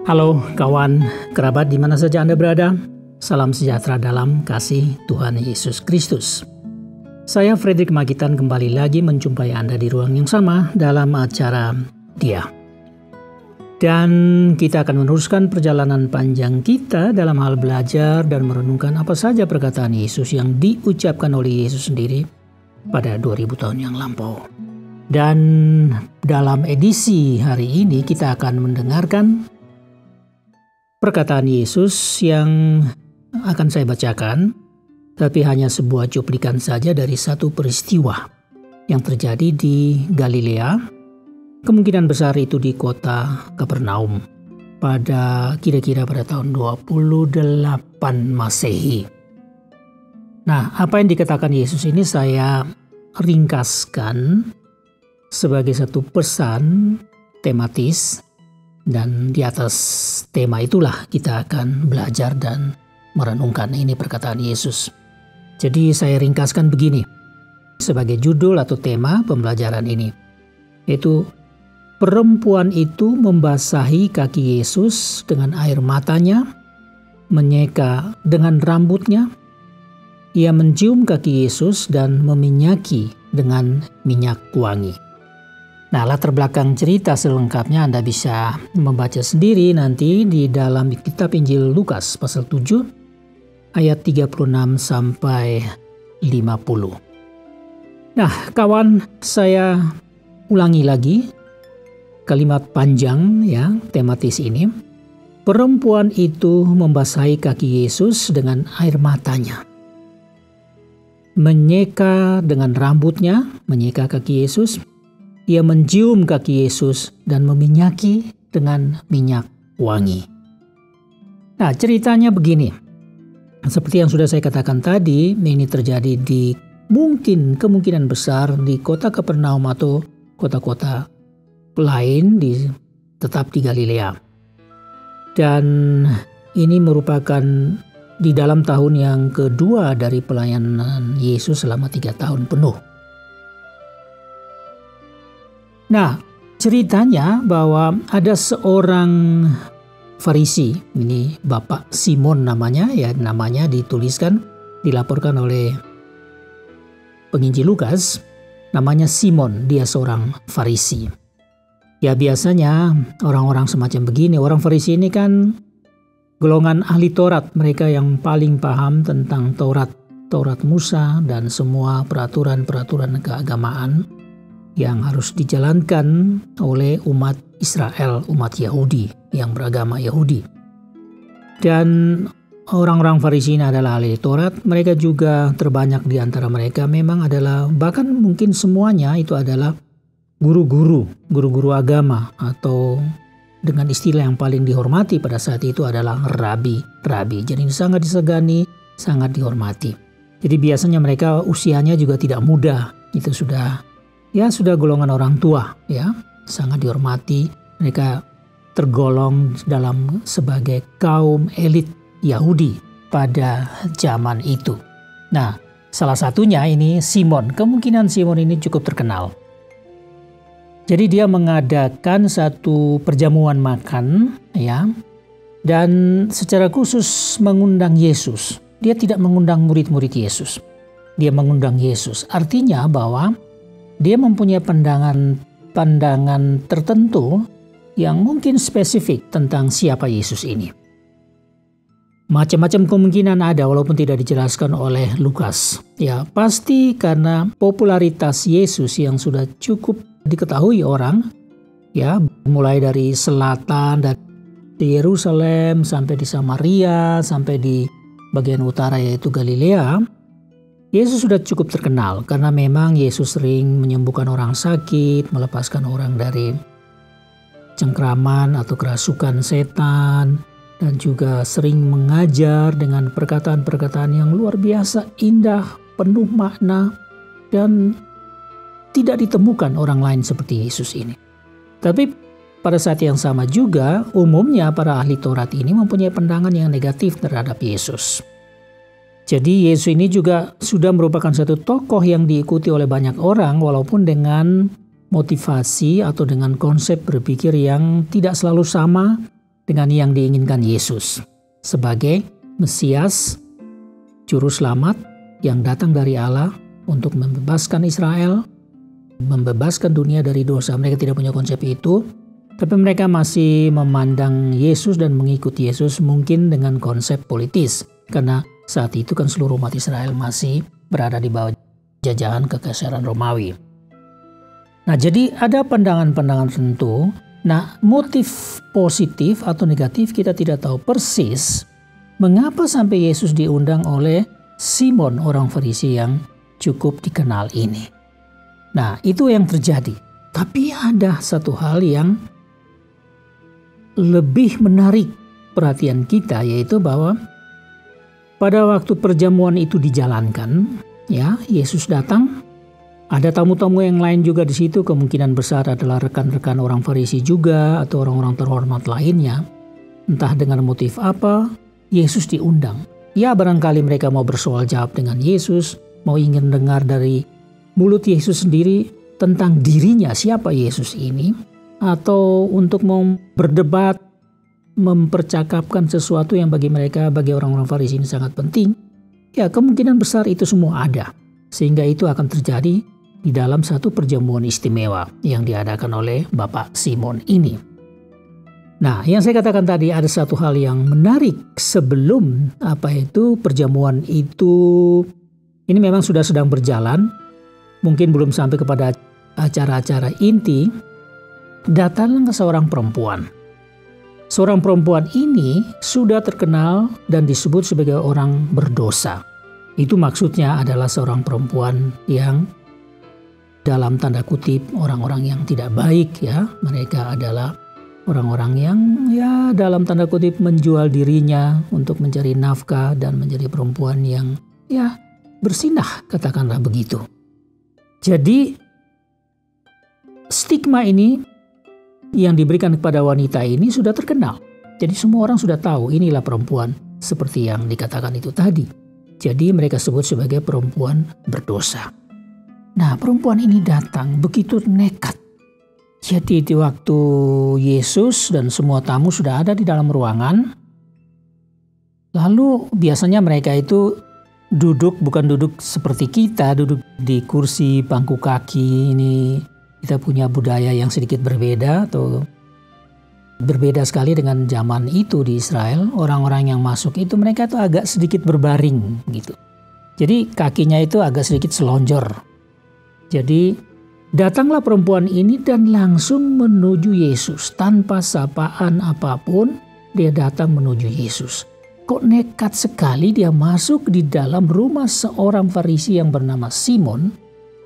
Halo kawan, kerabat di mana saja Anda berada. Salam sejahtera dalam kasih Tuhan Yesus Kristus. Saya Fredrik Magitan kembali lagi menjumpai Anda di ruang yang sama dalam acara Dia. Dan kita akan meneruskan perjalanan panjang kita dalam hal belajar dan merenungkan apa saja perkataan Yesus yang diucapkan oleh Yesus sendiri pada 2000 tahun yang lampau. Dan dalam edisi hari ini kita akan mendengarkan perkataan Yesus yang akan saya bacakan, tapi hanya sebuah cuplikan saja dari satu peristiwa yang terjadi di Galilea. Kemungkinan besar itu di kota Kapernaum pada kira-kira pada tahun 28 Masehi. Nah, apa yang dikatakan Yesus ini saya ringkaskan sebagai satu pesan tematis. Dan di atas tema itulah kita akan belajar dan merenungkan ini perkataan Yesus. Jadi saya ringkaskan begini sebagai judul atau tema pembelajaran ini. Yaitu perempuan itu membasahi kaki Yesus dengan air matanya, menyeka dengan rambutnya. Ia mencium kaki Yesus dan meminyaki dengan minyak wangi. Nah, latar belakang cerita selengkapnya Anda bisa membaca sendiri nanti di dalam kitab Injil Lukas pasal 7 ayat 36 sampai 50. Nah, kawan, saya ulangi lagi kalimat panjang ya tematis ini. Perempuan itu membasahi kaki Yesus dengan air matanya. Menyeka dengan rambutnya, menyeka kaki Yesus. Ia mencium kaki Yesus dan meminyaki dengan minyak wangi. Nah, ceritanya begini. Seperti yang sudah saya katakan tadi, ini terjadi di kemungkinan besar di kota Kapernaum atau kota-kota lain tetap di Galilea. Dan ini merupakan di dalam tahun yang kedua dari pelayanan Yesus selama 3 tahun penuh. Nah, ceritanya bahwa ada seorang Farisi, ini Bapak Simon namanya dituliskan, dilaporkan oleh penginjil Lukas, namanya Simon, dia seorang Farisi. Ya biasanya orang-orang semacam begini, orang Farisi ini kan golongan ahli Taurat, mereka yang paling paham tentang Taurat Musa dan semua peraturan-peraturan keagamaan yang harus dijalankan oleh umat Israel, umat Yahudi yang beragama Yahudi. Dan orang-orang Farisi ini adalah ahli Taurat. Mereka juga terbanyak di antara mereka memang adalah, bahkan mungkin semuanya itu adalah guru-guru agama, atau dengan istilah yang paling dihormati pada saat itu adalah rabi. Jadi sangat disegani, sangat dihormati. Jadi biasanya mereka usianya juga tidak muda, itu sudah golongan orang tua, ya, sangat dihormati. Mereka tergolong sebagai kaum elit Yahudi pada zaman itu. Nah, salah satunya ini Simon. Kemungkinan Simon ini cukup terkenal. Jadi dia mengadakan satu perjamuan makan, ya, dan secara khusus mengundang Yesus. Dia tidak mengundang murid-murid Yesus. Dia mengundang Yesus. Artinya bahwa dia mempunyai pandangan tertentu yang mungkin spesifik tentang siapa Yesus ini. Macam-macam kemungkinan ada walaupun tidak dijelaskan oleh Lukas. Ya, pasti karena popularitas Yesus yang sudah cukup diketahui orang, ya, mulai dari selatan dan di Yerusalem sampai di Samaria sampai di bagian utara yaitu Galilea. Yesus sudah cukup terkenal karena memang Yesus sering menyembuhkan orang sakit, melepaskan orang dari cengkraman atau kerasukan setan, dan juga sering mengajar dengan perkataan-perkataan yang luar biasa indah, penuh makna, dan tidak ditemukan orang lain seperti Yesus ini. Tapi pada saat yang sama juga, umumnya para ahli Taurat ini mempunyai pandangan yang negatif terhadap Yesus. Jadi Yesus ini juga sudah merupakan satu tokoh yang diikuti oleh banyak orang walaupun dengan motivasi atau dengan konsep berpikir yang tidak selalu sama dengan yang diinginkan Yesus sebagai Mesias, Juru Selamat yang datang dari Allah untuk membebaskan Israel, membebaskan dunia dari dosa. Mereka tidak punya konsep itu, tapi mereka masih memandang Yesus dan mengikuti Yesus mungkin dengan konsep politis. Karena saat itu kan seluruh umat Israel masih berada di bawah jajahan kekaisaran Romawi. Nah, jadi ada pandangan-pandangan tertentu. Nah, motif positif atau negatif kita tidak tahu persis mengapa sampai Yesus diundang oleh Simon orang Farisi yang cukup dikenal ini. Nah, itu yang terjadi. Tapi ada satu hal yang lebih menarik perhatian kita, yaitu bahwa pada waktu perjamuan itu dijalankan, ya, Yesus datang, ada tamu-tamu yang lain juga di situ, kemungkinan besar adalah rekan-rekan orang Farisi juga atau orang-orang terhormat lainnya. Entah dengan motif apa, Yesus diundang. Ya, barangkali mereka mau bersoal jawab dengan Yesus, mau ingin dengar dari mulut Yesus sendiri tentang dirinya, siapa Yesus ini, atau untuk mau berdebat, mempercakapkan sesuatu yang bagi mereka, bagi orang-orang Farisi ini sangat penting. Ya, kemungkinan besar itu semua ada. Sehingga itu akan terjadi di dalam satu perjamuan istimewa yang diadakan oleh Bapak Simon ini. Nah, yang saya katakan tadi ada satu hal yang menarik sebelum perjamuan itu. Ini memang sudah sedang berjalan, mungkin belum sampai kepada acara-acara inti. Datanglah seorang perempuan. Seorang perempuan ini sudah terkenal dan disebut sebagai orang berdosa. Itu maksudnya adalah seorang perempuan yang dalam tanda kutip orang-orang yang tidak baik, ya. Mereka adalah orang-orang yang ya dalam tanda kutip menjual dirinya untuk mencari nafkah dan menjadi perempuan yang ya bersinah, katakanlah begitu. Jadi stigma ini yang diberikan kepada wanita ini sudah terkenal. Jadi semua orang sudah tahu inilah perempuan seperti yang dikatakan itu tadi. Jadi mereka sebut sebagai perempuan berdosa. Nah, perempuan ini datang begitu nekat. Jadi di waktu Yesus dan semua tamu sudah ada di dalam ruangan, lalu biasanya mereka itu bukan duduk seperti kita, duduk di kursi bangku kaki. Ini kita punya budaya yang sedikit berbeda atau berbeda sekali dengan zaman itu di Israel. Orang-orang yang masuk itu mereka itu agak sedikit berbaring gitu. Jadi kakinya itu agak sedikit selonjor. Jadi datanglah perempuan ini dan langsung menuju Yesus. Tanpa sapaan apapun, dia datang menuju Yesus. Kok nekat sekali dia masuk di dalam rumah seorang Farisi yang bernama Simon,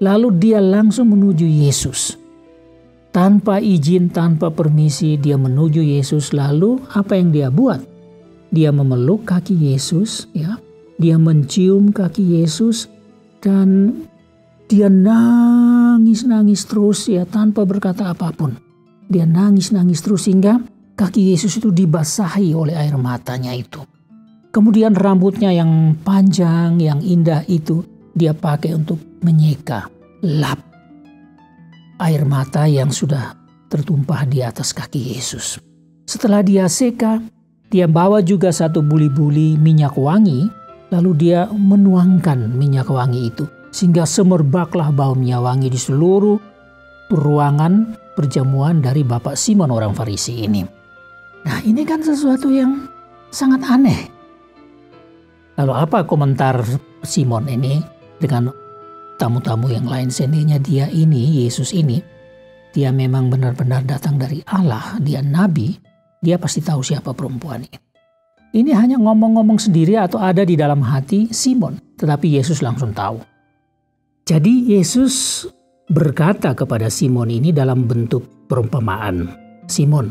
lalu dia langsung menuju Yesus. Tanpa izin, tanpa permisi, dia menuju Yesus. Lalu apa yang dia buat? Dia memeluk kaki Yesus, ya. Dia mencium kaki Yesus dan dia nangis terus, ya, tanpa berkata apapun. Dia nangis terus hingga kaki Yesus itu dibasahi oleh air matanya itu. Kemudian rambutnya yang panjang, yang indah itu dia pakai untuk menyeka, lap air mata yang sudah tertumpah di atas kaki Yesus. Setelah dia seka, dia bawa juga satu buli-buli minyak wangi, lalu dia menuangkan minyak wangi itu. Sehingga semerbaklah bau minyak wangi di seluruh ruangan perjamuan dari Bapak Simon orang Farisi ini. Nah, ini kan sesuatu yang sangat aneh. Lalu apa komentar Simon ini dengan tamu-tamu yang lain? Seandainya dia ini, Yesus ini, dia memang benar-benar datang dari Allah, dia nabi, dia pasti tahu siapa perempuan ini. Ini hanya ngomong-ngomong sendiri atau ada di dalam hati Simon, tetapi Yesus langsung tahu. Jadi Yesus berkata kepada Simon ini dalam bentuk perumpamaan. Simon,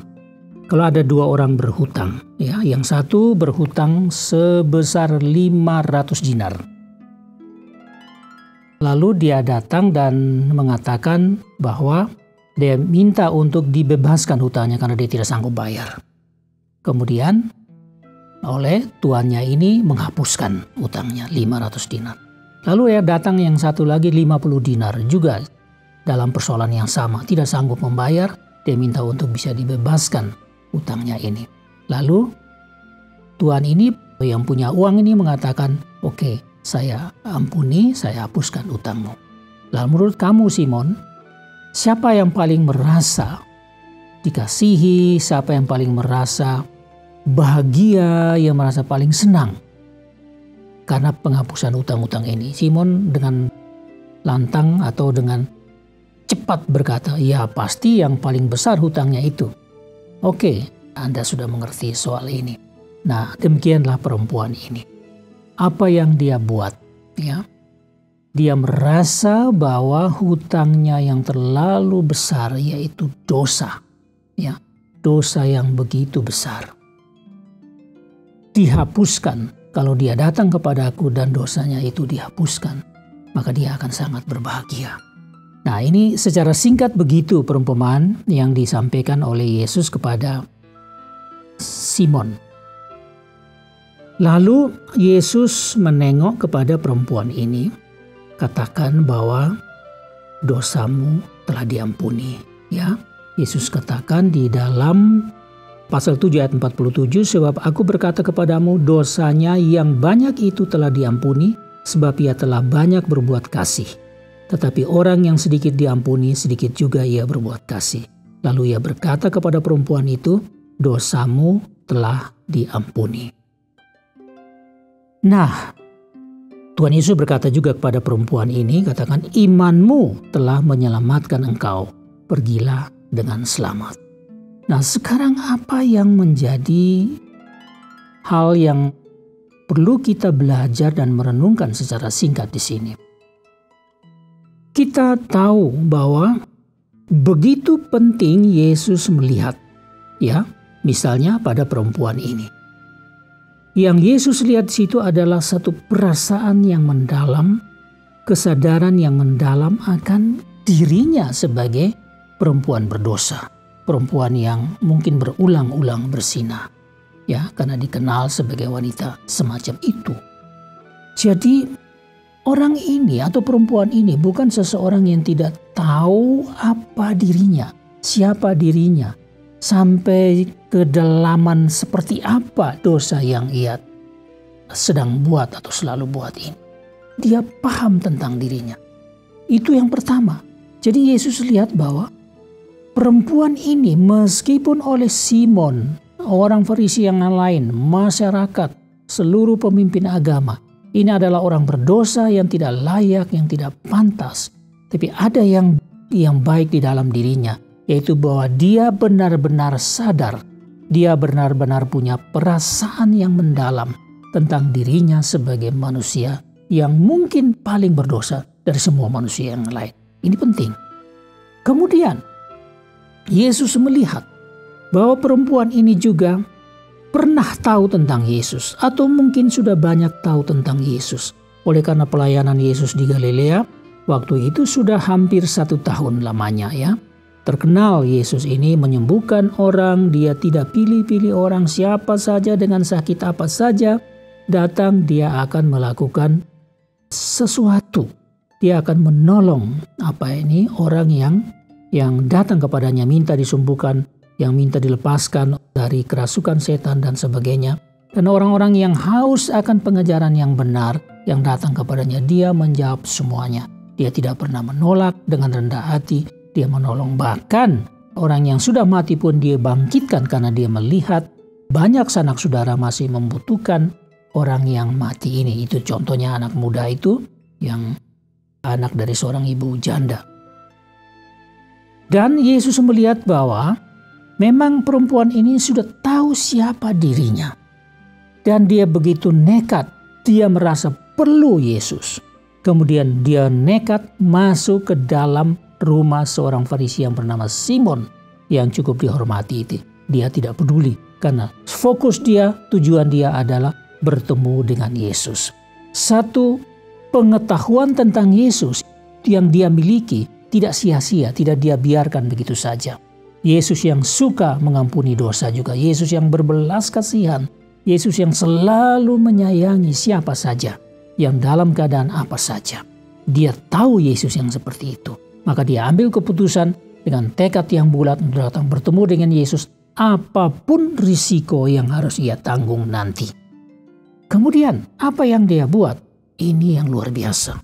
kalau ada dua orang berhutang, ya, yang satu berhutang sebesar 500 dinar. Lalu dia datang dan mengatakan bahwa dia minta untuk dibebaskan hutangnya karena dia tidak sanggup bayar. Kemudian oleh tuannya ini menghapuskan hutangnya 500 dinar. Lalu ya datang yang satu lagi 50 dinar juga dalam persoalan yang sama. Tidak sanggup membayar, dia minta untuk bisa dibebaskan hutangnya ini. Lalu tuan ini yang punya uang ini mengatakan, oke, saya ampuni, saya hapuskan utangmu. Lalu menurut kamu Simon, siapa yang paling merasa dikasihi, siapa yang paling merasa bahagia, yang merasa paling senang karena penghapusan utang-utang ini? Simon dengan lantang atau dengan cepat berkata, ya pasti yang paling besar hutangnya itu. Oke, Anda sudah mengerti soal ini. Nah, demikianlah perempuan ini. Apa yang dia buat? Ya, dia merasa bahwa hutangnya yang terlalu besar, yaitu dosa. Ya, dosa yang begitu besar. Dihapuskan. Kalau dia datang kepadaku dan dosanya itu dihapuskan, maka dia akan sangat berbahagia. Nah, ini secara singkat begitu perumpamaan yang disampaikan oleh Yesus kepada Simon. Lalu Yesus menengok kepada perempuan ini, katakan bahwa dosamu telah diampuni. Ya, Yesus katakan di dalam pasal 7 ayat 47, sebab aku berkata kepadamu dosanya yang banyak itu telah diampuni, sebab ia telah banyak berbuat kasih. Tetapi orang yang sedikit diampuni, sedikit juga ia berbuat kasih. Lalu ia berkata kepada perempuan itu, dosamu telah diampuni. Nah, Tuhan Yesus berkata juga kepada perempuan ini, katakan, imanmu telah menyelamatkan engkau, pergilah dengan selamat. Nah, sekarang apa yang menjadi hal yang perlu kita belajar dan merenungkan secara singkat di sini? Kita tahu bahwa begitu penting Yesus melihat, ya, misalnya pada perempuan ini. Yang Yesus lihat di situ adalah satu perasaan yang mendalam, kesadaran yang mendalam akan dirinya sebagai perempuan berdosa, perempuan yang mungkin berulang-ulang berzina, ya, karena dikenal sebagai wanita semacam itu. Jadi orang ini atau perempuan ini bukan seseorang yang tidak tahu apa dirinya, siapa dirinya, sampai kedalaman seperti apa dosa yang ia sedang buat atau selalu buat ini. Dia paham tentang dirinya. Itu yang pertama. Jadi Yesus lihat bahwa perempuan ini meskipun oleh Simon, orang Farisi yang lain, masyarakat, seluruh pemimpin agama, ini adalah orang berdosa yang tidak layak, yang tidak pantas. Tapi ada yang baik di dalam dirinya, yaitu bahwa dia benar-benar sadar, dia benar-benar punya perasaan yang mendalam tentang dirinya sebagai manusia yang mungkin paling berdosa dari semua manusia yang lain. Ini penting. Kemudian, Yesus melihat bahwa perempuan ini juga pernah tahu tentang Yesus, atau mungkin sudah banyak tahu tentang Yesus. Oleh karena pelayanan Yesus di Galilea, waktu itu sudah hampir 1 tahun lamanya, ya. Terkenal Yesus ini menyembuhkan orang, dia tidak pilih-pilih orang, siapa saja dengan sakit apa saja datang dia akan melakukan sesuatu. Dia akan menolong orang yang datang kepadanya, minta disembuhkan, yang minta dilepaskan dari kerasukan setan dan sebagainya. Dan orang-orang yang haus akan pengajaran yang benar yang datang kepadanya, dia menjawab semuanya. Dia tidak pernah menolak dengan rendah hati. Dia menolong, bahkan orang yang sudah mati pun dia bangkitkan karena dia melihat banyak sanak saudara masih membutuhkan orang yang mati ini. Itu contohnya anak muda itu yang anak dari seorang ibu janda. Dan Yesus melihat bahwa memang perempuan ini sudah tahu siapa dirinya. Dan dia begitu nekat, dia merasa perlu Yesus. Kemudian dia nekat masuk ke dalam rumah seorang Farisi yang bernama Simon yang cukup dihormati itu. Dia tidak peduli karena fokus dia, tujuan dia adalah bertemu dengan Yesus. Satu pengetahuan tentang Yesus yang dia miliki tidak sia-sia, tidak dia biarkan begitu saja. Yesus yang suka mengampuni dosa juga, Yesus yang berbelas kasihan, Yesus yang selalu menyayangi siapa saja, yang dalam keadaan apa saja. Dia tahu Yesus yang seperti itu. Maka dia ambil keputusan dengan tekad yang bulat untuk datang bertemu dengan Yesus apapun risiko yang harus ia tanggung nanti. Kemudian apa yang dia buat? Ini yang luar biasa.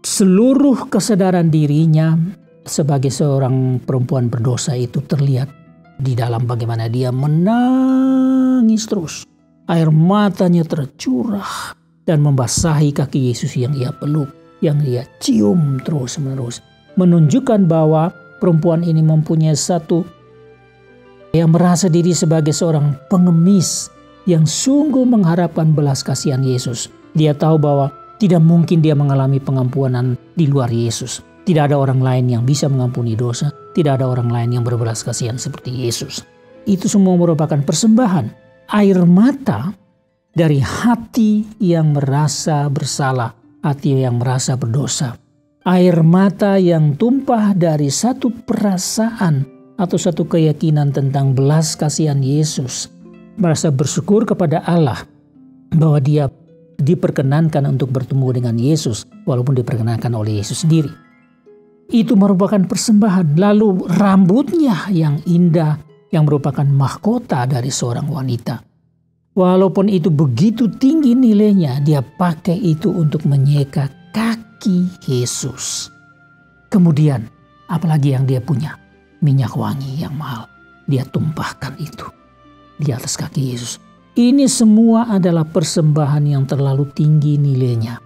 Seluruh kesadaran dirinya sebagai seorang perempuan berdosa itu terlihat di dalam bagaimana dia menangis terus. Air matanya tercurah dan membasahi kaki Yesus yang ia peluk, yang ia cium terus-menerus. Menunjukkan bahwa perempuan ini mempunyai satu yang merasa diri sebagai seorang pengemis yang sungguh mengharapkan belas kasihan Yesus. Dia tahu bahwa tidak mungkin dia mengalami pengampunan di luar Yesus. Tidak ada orang lain yang bisa mengampuni dosa. Tidak ada orang lain yang berbelas kasihan seperti Yesus. Itu semua merupakan persembahan. Air mata dari hati yang merasa bersalah, hati yang merasa berdosa. Air mata yang tumpah dari satu perasaan atau satu keyakinan tentang belas kasihan Yesus. Merasa bersyukur kepada Allah bahwa dia diperkenankan untuk bertemu dengan Yesus walaupun diperkenankan oleh Yesus sendiri. Itu merupakan persembahan. Lalu rambutnya yang indah yang merupakan mahkota dari seorang wanita. Walaupun itu begitu tinggi nilainya, dia pakai itu untuk menyeka kaki Yesus. Kemudian, apalagi yang dia punya? Minyak wangi yang mahal. Dia tumpahkan itu di atas kaki Yesus. Ini semua adalah persembahan yang terlalu tinggi nilainya.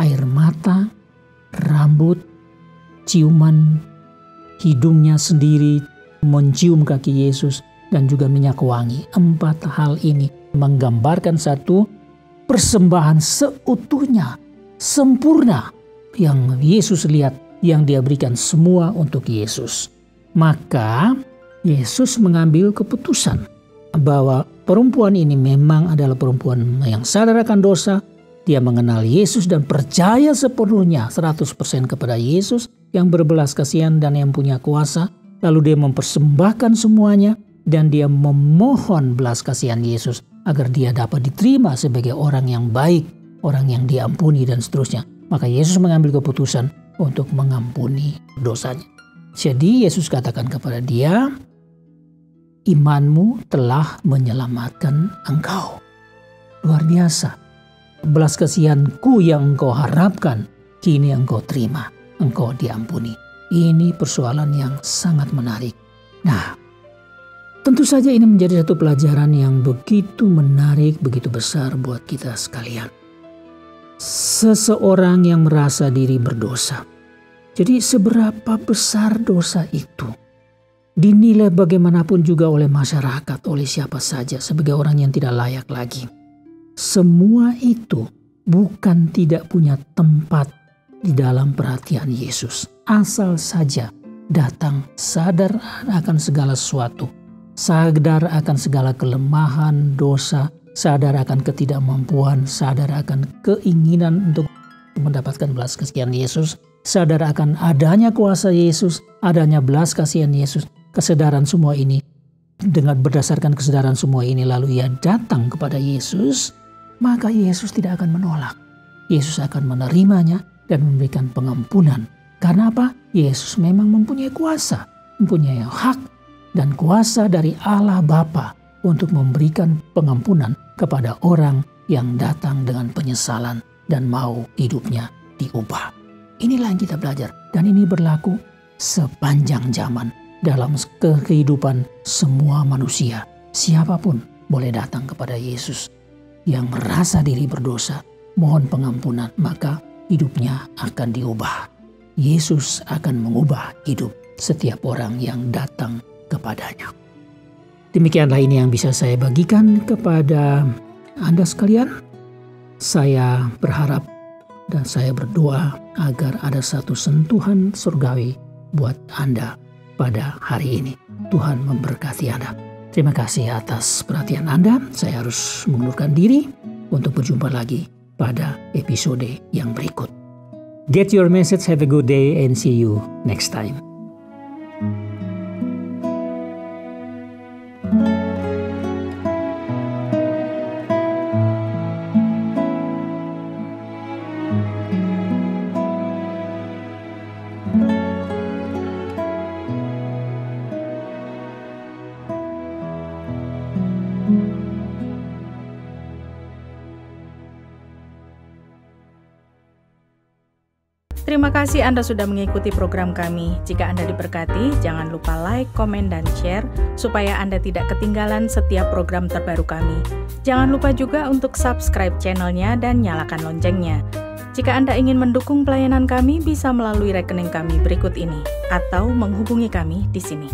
Air mata, rambut, ciuman, hidungnya sendiri mencium kaki Yesus, dan juga minyak wangi. 4 hal ini menggambarkan satu persembahan seutuhnya, sempurna yang Yesus lihat, yang dia berikan semua untuk Yesus. Maka Yesus mengambil keputusan bahwa perempuan ini memang adalah perempuan yang sadar akan dosa. Dia mengenal Yesus dan percaya sepenuhnya 100% kepada Yesus yang berbelas kasihan dan yang punya kuasa. Lalu dia mempersembahkan semuanya dan dia memohon belas kasihan Yesus agar dia dapat diterima sebagai orang yang baik, orang yang diampuni dan seterusnya. Maka Yesus mengambil keputusan untuk mengampuni dosanya. Jadi Yesus katakan kepada dia, imanmu telah menyelamatkan engkau. Luar biasa. Belas kasihanku yang engkau harapkan, kini engkau terima, engkau diampuni. Ini persoalan yang sangat menarik. Nah, tentu saja ini menjadi satu pelajaran yang begitu menarik, begitu besar buat kita sekalian. Seseorang yang merasa diri berdosa. Jadi seberapa besar dosa itu dinilai bagaimanapun juga oleh masyarakat, oleh siapa saja sebagai orang yang tidak layak lagi. Semua itu bukan tidak punya tempat di dalam perhatian Yesus. Asal saja datang sadar akan segala sesuatu, sadar akan segala kelemahan, dosa, sadar akan ketidakmampuan, sadar akan keinginan untuk mendapatkan belas kasihan Yesus, sadar akan adanya kuasa Yesus, adanya belas kasihan Yesus. Kesadaran semua ini, dengan berdasarkan kesadaran semua ini lalu ia datang kepada Yesus, maka Yesus tidak akan menolak. Yesus akan menerimanya dan memberikan pengampunan. Karena apa? Yesus memang mempunyai kuasa, mempunyai hak dan kuasa dari Allah Bapa untuk memberikan pengampunan kepada orang yang datang dengan penyesalan dan mau hidupnya diubah. Inilah yang kita belajar, dan ini berlaku sepanjang zaman dalam kehidupan semua manusia. Siapapun boleh datang kepada Yesus yang merasa diri berdosa, mohon pengampunan, maka hidupnya akan diubah. Yesus akan mengubah hidup setiap orang yang datang kepadanya. Demikianlah ini yang bisa saya bagikan kepada Anda sekalian. Saya berharap dan saya berdoa agar ada satu sentuhan surgawi buat Anda pada hari ini. Tuhan memberkati Anda. Terima kasih atas perhatian Anda. Saya harus mengundurkan diri untuk berjumpa lagi pada episode yang berikut. Get your message, have a good day, and see you next time. Terima kasih Anda sudah mengikuti program kami. Jika Anda diberkati, jangan lupa like, komen, dan share supaya Anda tidak ketinggalan setiap program terbaru kami. Jangan lupa juga untuk subscribe channelnya dan nyalakan loncengnya. Jika Anda ingin mendukung pelayanan kami, bisa melalui rekening kami berikut ini atau menghubungi kami di sini.